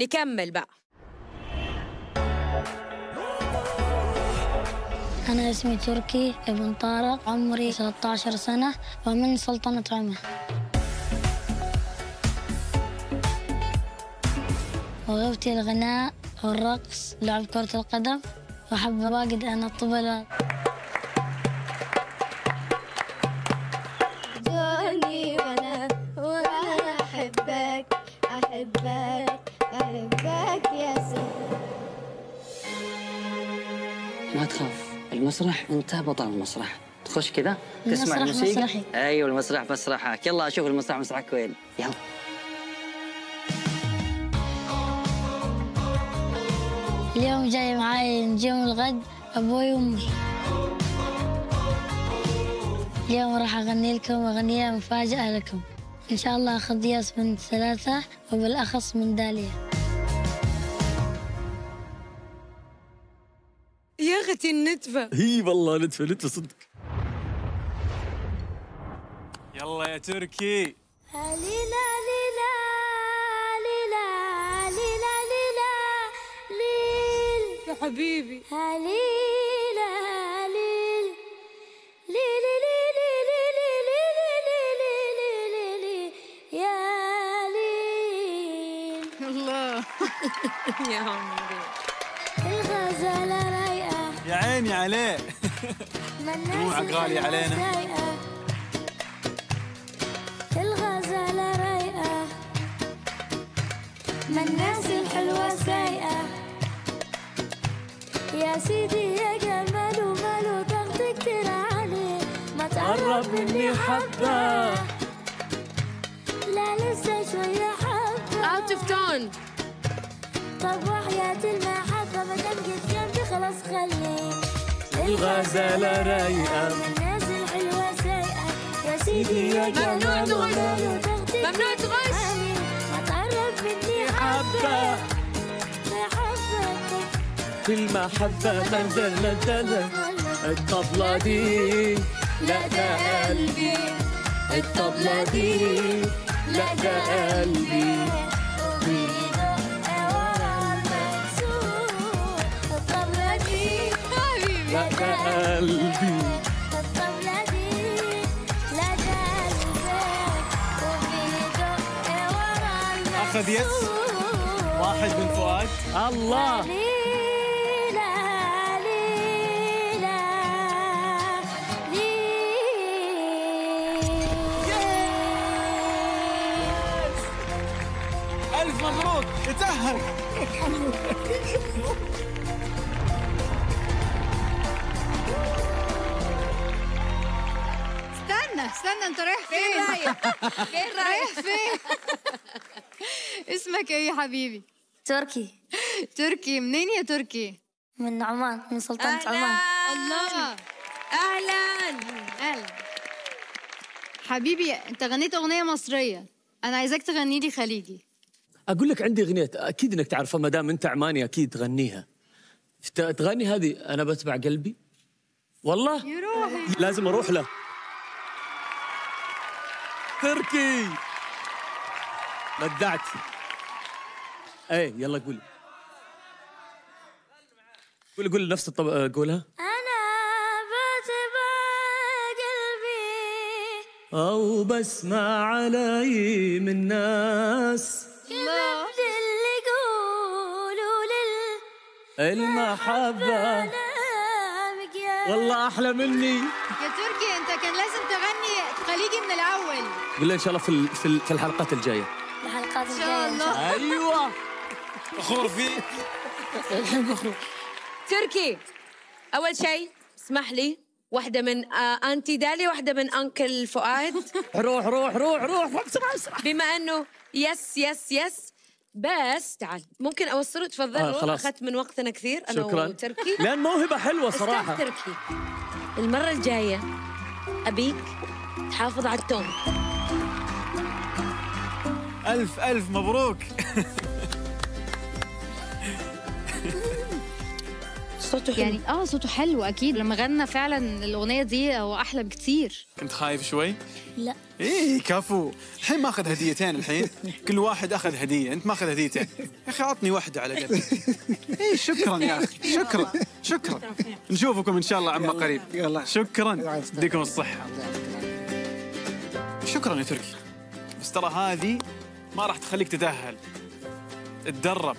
نكمل بقى. أنا اسمي تركي ابن طارق، عمري 13 سنة ومن سلطنة عمان. وظيفتي الغناء والرقص ولعب كرة القدم، وأحب واجد أن الطبلة. دوني وأنا أحبك أحبك أحبك يا سيدي. ما تخاف، المسرح أنت بطل المسرح. تخش كذا تسمع المسرح الموسيقى. مسرحي. أيوة المسرح مسرحك. يلا أشوف المسرح مسرحك وين. يلا. اليوم جاي معاي نجوم الغد أبوي وأمي. اليوم راح أغني لكم أغنية مفاجأة لكم. إن شاء الله أخذ ياس من 3 وبالأخص من داليا. يا أختي النتفة. هي والله نتفة صدق. يلا يا تركي. ليلا ليلا ليلا ليلا ليلا ليل يا حبيبي. ليلا ليل ليل ليل ليل ليل ليل يا ليل. الله. يا عمري. الغزالة رايقة يا عيني عليه. دموعك غالية علينا. الغزالة رايقة من الناس الحلوة سايقة. يا سيدي يا جمال وماله ضغط كتير عليه. ما تقرب مني حبة، لا لسه شوية حبة. Out of tone. طب وحياة المحبة ما دام جيت جنبي خلاص خليك. الغزالة رايقة من الناس الحلوة سايقة. يا سيدي يا جمال وماله ضغط كتير ممنوع تغش. عليه. ما تقرب مني حبة محبة. في المحبة منزل الطبلة دي. لا ده قلبي الطبلة دي. لا ده قلبي لا ده قلبي. أخذ يس واحد من فؤاد. الله. ليلى ليلى ألف مبروك تتأهل. استنى انت رايح فين؟ فين رايح فين؟ اسمك ايه يا حبيبي؟ تركي تركي. منين يا تركي؟ من عمان، من سلطنة عمان. الله. أهلاً. اهلا حبيبي. انت غنيت اغنيه مصريه، انا عايزاك تغني لي خليجي. أقول لك عندي أغنية أكيد إنك تعرفها، ما دام أنت عماني أكيد تغنيها. تغني هذه أنا بتبع قلبي. والله يا روحي لازم أروح له. تركي بدعت. ايه يلا قول. قول نفس قولها. أنا بتبع قلبي أو بسمع علي من ناس الله اللي يقولوا المحبة. للمقياس. والله أحلى مني. يا تركي انت كان لازم تغني خليجي من الاول. قول إن شاء الله في الحلقات الجاية. الحلقات ان شاء الله. أيوة فخور فيك. تركي، أول شيء اسمح لي واحدة من أنتي داليا، واحدة من أنكل فؤاد. روح بسرعة. بما أنه يس بس تعال ممكن أوصله. تفضل. خلاص. أخذت من وقتنا كثير أنا شكرا. وتركي. لأن موهبة حلوة صراحة. أستاذ تركي، المرة الجاية أبيك تحافظ على التون. ألف مبروك. صوته حلو يعني صوته حلو اكيد. لما غنى فعلا الاغنيه دي هو احلى بكتير. كنت خايف شوي؟ لا. ايه كفو، الحين ماخذ هديتين. الحين كل واحد اخذ هديه، انت ماخذ هديتين. يا اخي عطني واحده على الاقل. ايه شكرا يا اخي، شكرا. نشوفكم ان شاء الله عما قريب. يلا شكرا، يديكم الصحه. شكرا يا تركي، بس ترى هذه ما راح تخليك تتأهل. اتدرب.